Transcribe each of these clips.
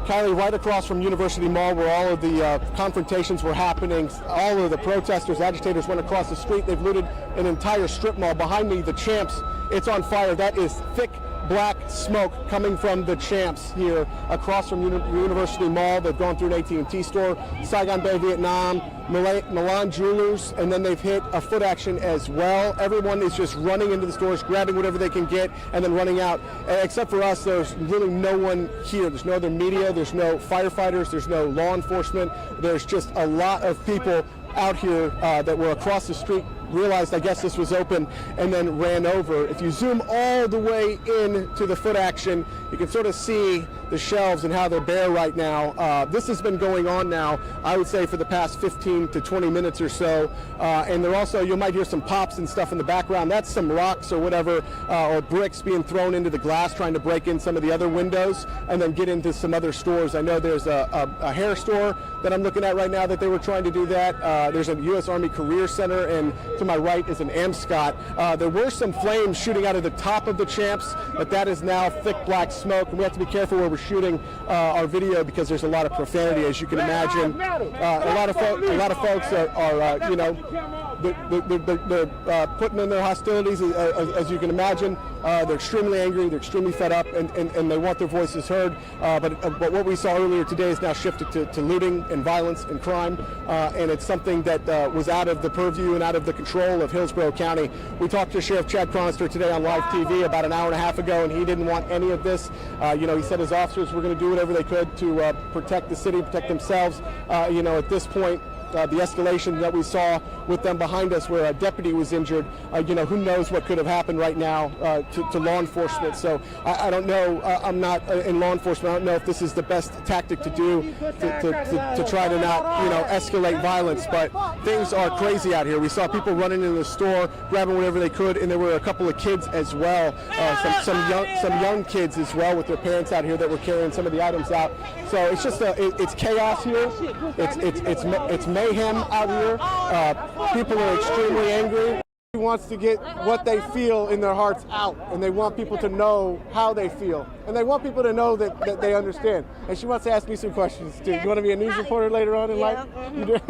Kylie, right across from University Mall where all of the confrontations were happening, all of the protesters, agitators went across the street. They've looted an entire strip mall. Behind me, the Champs, it's on fire. That is thick black smoke coming from the Champs here across from University Mall. They've gone through an AT&T store, Saigon Bay, Vietnam, Milan Jewelers, and then they've hit a foot action as well. Everyone is just running into the stores, grabbing whatever they can get, and then running out. Except for us, there's really no one here. There's no other media, there's no firefighters, there's no law enforcement. There's just a lot of people out here that were across the street, realized I guess this was open, and then ran over. If you zoom all the way in to the foot action, you can sort of see the shelves and how they're bare right now. This has been going on now, I would say, for the past 15 to 20 minutes or so. And they're also, you might hear some pops and stuff in the background. That's some rocks or whatever, or bricks being thrown into the glass, trying to break in some of the other windows and then get into some other stores. I know there's a hair store that I'm looking at right now that they were trying to do that. There's a U.S. Army Career Center, and to my right is an AMSCOT. There were some flames shooting out of the top of the Champs, but that is now thick black smoke, and we have to be careful where we're shooting our video because there's a lot of profanity, as you can imagine. A lot of folks are you know, they're putting in their hostilities, as you can imagine. They're extremely angry, they're extremely fed up, and they want their voices heard. But what we saw earlier today is now shifted to looting and violence and crime, and it's something that was out of the purview and out of the control of Hillsborough County. We talked to Sheriff Chad Chronister today on live TV about an hour and a half ago, and he didn't want any of this. You know, he said his officers were going to do whatever they could to protect the city, protect themselves. You know, at this point, the escalation that we saw with them behind us where a deputy was injured, you know, who knows what could have happened right now to law enforcement. So I don't know, I'm not in law enforcement, I don't know if this is the best tactic to do to try to not, you know, escalate violence, but things are crazy out here. We saw people running into the store, grabbing whatever they could, and there were a couple of kids as well, some young kids as well with their parents out here that were carrying some of the items out. So it's just it's chaos here. It's mayhem out here. People are extremely angry. He wants to get what they feel in their hearts out, and they want people to know how they feel, and they want people to know that they understand. And she wants to ask me some questions too. You want to be a news reporter later on in life?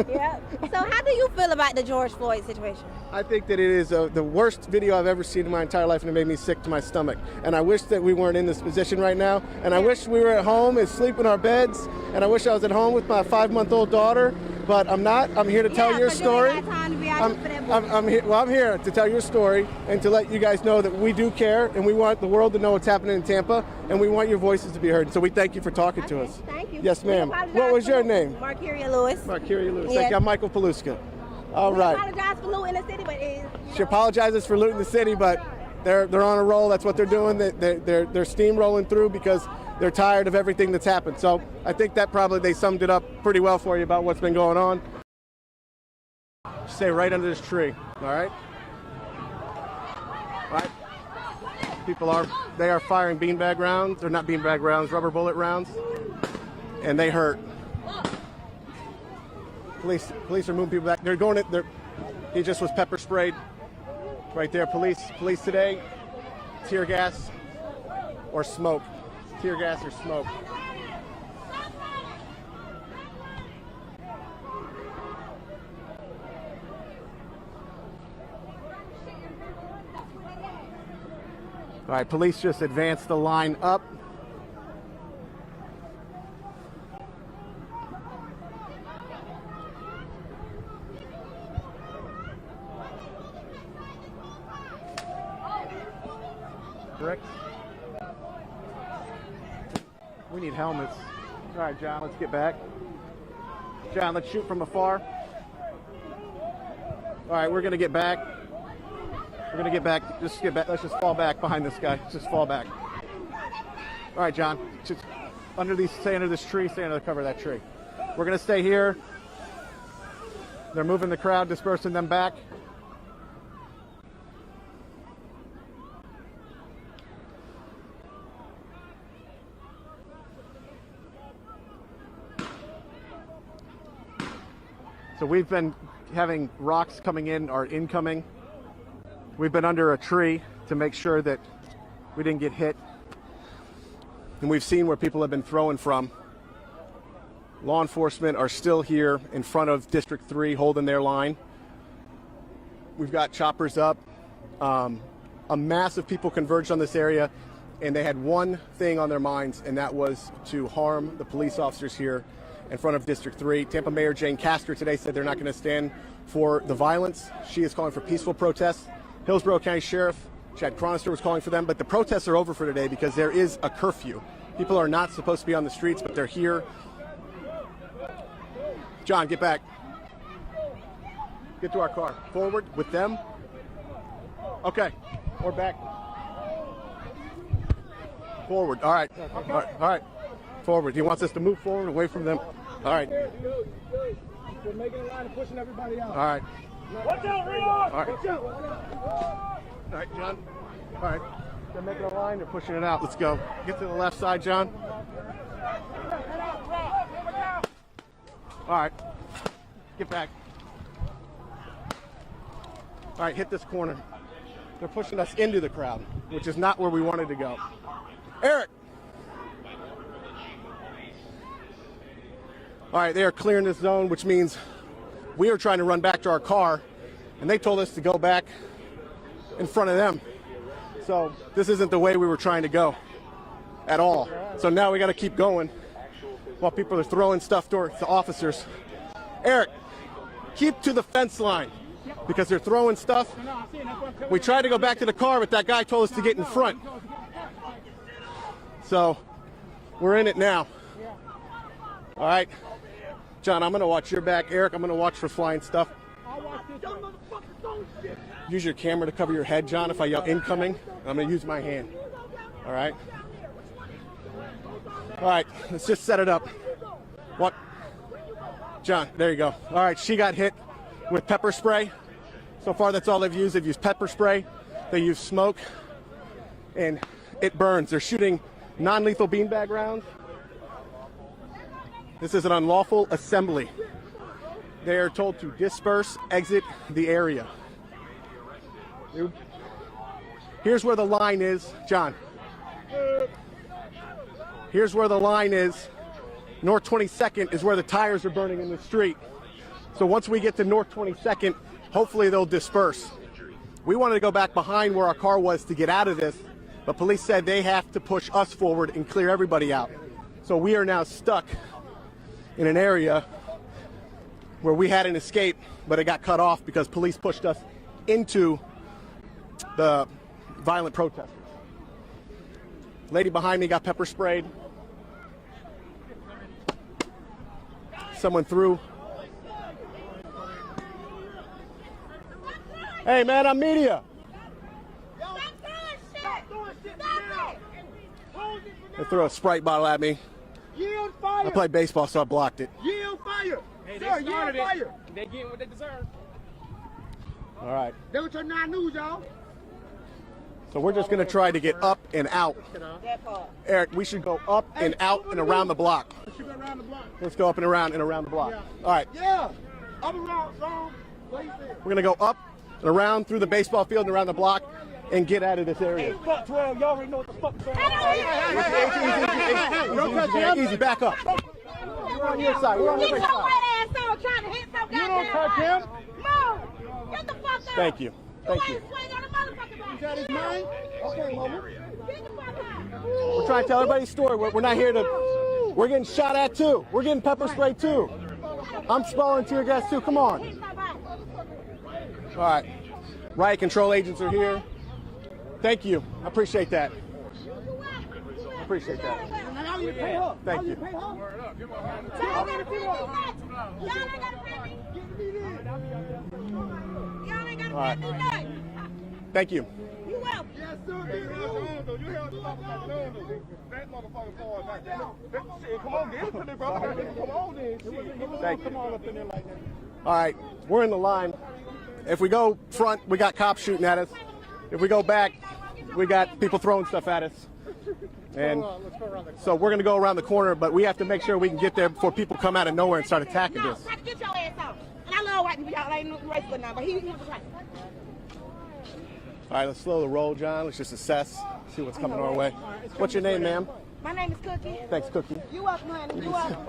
Yeah. So how do you feel about the George Floyd situation? I think that it is the worst video I've ever seen in my entire life, and it made me sick to my stomach. And I wish that we weren't in this position right now, and I wish we were at home and sleep in our beds, and I wish I was at home with my 5-month-old daughter, but I'm not. I'm here to tell your story. I'm here. Well, I'm here to tell your story and to let you guys know that we do care, and we want the world to know what's happening in Tampa, and we want your voices to be heard. So we thank you for talking to us. Thank you. Yes, ma'am. What was your name? Markeria Lewis. Markeria Lewis. Yes. Thank you. I'm MichaelPaluska. All right. I apologize for looting the city, but she apologizes for looting the city, but they're on a roll. That's what they're doing. They're steamrolling through because they're tired of everything that's happened. So I think that probably they summed it up pretty well for you about what's been going on. Stay right under this tree. All right. All right. People are firing beanbag rounds, or not beanbag rounds, rubber bullet rounds, and they hurt. Police are moving people back. They're going it. He just was pepper sprayed. Right there. Police today. Tear gas or smoke. Tear gas or smoke. All right, police just advanced the line up. Correct. We need helmets. All right, John, let's get back. John, let's shoot from afar. All right, we're going to get back. We're going to get back. Just get back. Let's just fall back behind this guy. Just fall back. All right, John. Just stay under this tree. Stay under the cover of that tree. We're going to stay here. They're moving the crowd, dispersing them back. So we've been having rocks coming in or incoming. We've been under a tree to make sure that we didn't get hit. And we've seen where people have been throwing from. Law enforcement are still here in front of District 3 holding their line. We've got choppers up. A mass of people converged on this area, and they had one thing on their minds, and that was to harm the police officers here in front of District 3. Tampa Mayor Jane Castor today said they're not going to stand for the violence. She is calling for peaceful protests. Hillsborough County Sheriff Chad Chronister was calling for them, but the protests are over for today because there is a curfew. People are not supposed to be on the streets, but they're here. John, get back. Get to our car. Forward with them. Okay. Or back. Forward. All right. All right. All right. Forward. He wants us to move forward away from them. All right. We're making a line and pushing everybody out. All right. Watch out, Ray! All right. Watch out! All right, John. All right. They're making a line. They're pushing it out. Let's go. Get to the left side, John. All right. Get back. All right, hit this corner. They're pushing us into the crowd, which is not where we wanted to go. Eric! All right, they are clearing this zone, which means we are trying to run back to our car, and they told us to go back in front of them. So this isn't the way we were trying to go at all. So now we got to keep going while people are throwing stuff towards the officers. Eric, keep to the fence line because they're throwing stuff. We tried to go back to the car, but that guy told us to get in front. So we're in it now. All right. John, I'm going to watch your back. Eric, I'm going to watch for flying stuff. Use your camera to cover your head, John. If I yell incoming, I'm going to use my hand. All right? All right, let's just set it up. What? John, there you go. All right, she got hit with pepper spray. So far, that's all they've used. They've used pepper spray. They use smoke, and it burns. They're shooting non-lethal beanbag rounds. This is an unlawful assembly. They are told to disperse, exit the area. Here's where the line is, John. Here's where the line is. North 22nd is where the tires are burning in the street. So once we get to North 22nd, hopefully they'll disperse. We wanted to go back behind where our car was to get out of this, but police said they have to push us forward and clear everybody out. So we are now stuck in an area where we had an escape, but it got cut off because police pushed us into the violent protesters. Lady behind me got pepper sprayed. Someone threw. Hey man, I'm media. They threw a Sprite bottle at me. Yield fire! I played baseball, so I blocked it. Yield fire! Hey, Sir, yield fire! They get what they deserve. All right. That was your 9 news, y'all. So we're just going to try to get up and out. Eric, we should go up and out and around the block. Let's go up and around the block. All right. Yeah. Up and around. We're going to go up and around through the baseball field and around the block and get out of this area. Fuck 12. Y'all already know what the fuck is going on. Don't touch him. Easy, back up. We're on your side. We're on your side. You don't touch him. No! Get the fuck out! Thank you. Thank you. Is that his mind? Okay, mama. We're trying to tell everybody's story. We're not here to. We're getting shot at too. We're getting pepper spray too. I'm spalling tear gas too. Come on. All right. Riot control agents are here. Thank you. I appreciate that. I appreciate that. Thank you. All right. Thank you. You welcome. Yes, sir. Come on, get it, brother. Come on, then. Thank Come you. on up in there like that. All right. We're in the line. If we go front, we got cops shooting at us. If we go back, we got people throwing stuff at us. And so we're going to go around the corner, but we have to make sure we can get there before people come out of nowhere and start attacking us. Get your ass out. And I love white people. Y'all ain't race good now, but he was right. All right, let's slow the roll, John. Let's just assess, see what's coming our way. What's your name, ma'am? My name is Cookie. Thanks, Cookie. You welcome, honey. You welcome.